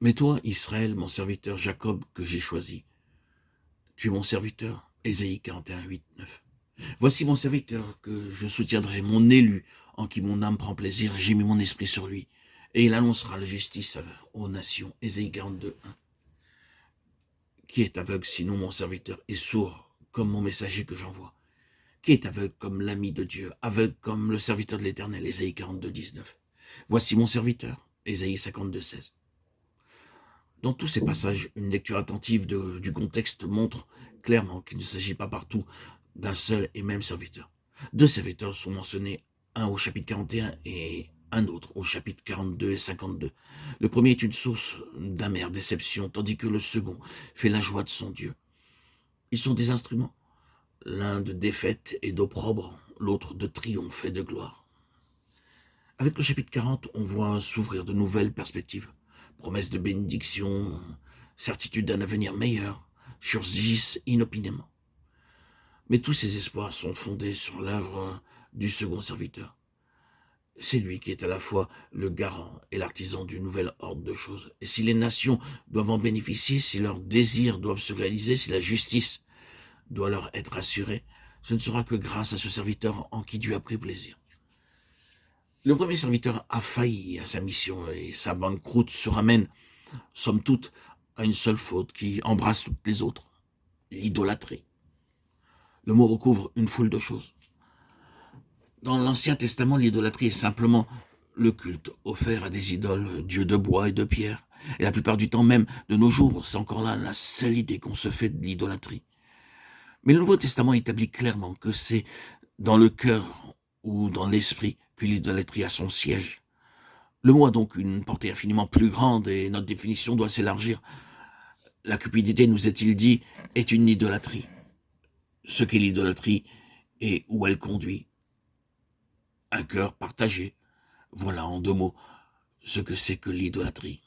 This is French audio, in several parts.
Mais toi, Israël, mon serviteur, Jacob, que j'ai choisi, tu es mon serviteur. Ésaïe 41, 8, 9. Voici mon serviteur que je soutiendrai, mon élu, en qui mon âme prend plaisir. J'ai mis mon esprit sur lui. Et il annoncera la justice aux nations. Ésaïe 42, 1. Qui est aveugle sinon mon serviteur, et sourd comme mon messager que j'envoie? Qui est aveugle comme l'ami de Dieu, aveugle comme le serviteur de l'Éternel? Ésaïe 42, 19. Voici mon serviteur. Ésaïe 52, 16. Dans tous ces passages, une lecture attentive du contexte montre clairement qu'il ne s'agit pas partout d'un seul et même serviteur. Deux serviteurs sont mentionnés, un au chapitre 41 et un autre au chapitre 42 et 52. Le premier est une source d'amère déception, tandis que le second fait la joie de son Dieu. Ils sont des instruments, l'un de défaite et d'opprobre, l'autre de triomphe et de gloire. Avec le chapitre 40, on voit s'ouvrir de nouvelles perspectives. Promesses de bénédiction, certitude d'un avenir meilleur, surgissent inopinément. Mais tous ces espoirs sont fondés sur l'œuvre du second serviteur. C'est lui qui est à la fois le garant et l'artisan du nouvel ordre de choses. Et si les nations doivent en bénéficier, si leurs désirs doivent se réaliser, si la justice doit leur être assurée, ce ne sera que grâce à ce serviteur en qui Dieu a pris plaisir. Le premier serviteur a failli à sa mission et sa banqueroute se ramène, somme toute, à une seule faute qui embrasse toutes les autres, l'idolâtrie. Le mot recouvre une foule de choses. Dans l'Ancien Testament, l'idolâtrie est simplement le culte offert à des idoles, dieux de bois et de pierre. Et la plupart du temps, même de nos jours, c'est encore là la seule idée qu'on se fait de l'idolâtrie. Mais le Nouveau Testament établit clairement que c'est dans le cœur ou dans l'esprit que l'idolâtrie a son siège. Le mot a donc une portée infiniment plus grande et notre définition doit s'élargir. La cupidité, nous est-il dit, est une idolâtrie. Ce qu'est l'idolâtrie et où elle conduit. Un cœur partagé. Voilà en deux mots ce que c'est que l'idolâtrie.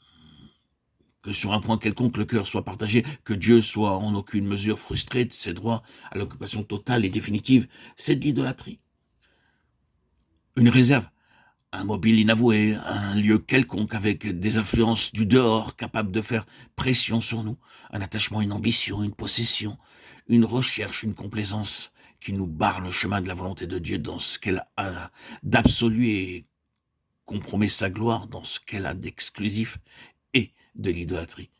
Que sur un point quelconque le cœur soit partagé, que Dieu soit en aucune mesure frustré de ses droits à l'occupation totale et définitive, c'est de l'idolâtrie. Une réserve, un mobile inavoué, un lieu quelconque avec des influences du dehors capables de faire pression sur nous, un attachement, une ambition, une possession, une recherche, une complaisance qui nous barre le chemin de la volonté de Dieu dans ce qu'elle a d'absolu et compromet sa gloire dans ce qu'elle a d'exclusif et de l'idolâtrie.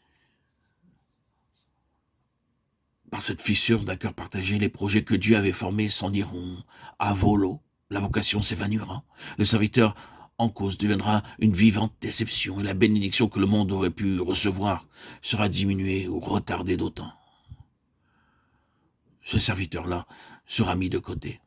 Par cette fissure d'un cœur partagé, les projets que Dieu avait formés s'en iront à volo, la vocation s'évanouira, le serviteur en cause deviendra une vivante déception et la bénédiction que le monde aurait pu recevoir sera diminuée ou retardée d'autant. Ce serviteur-là sera mis de côté.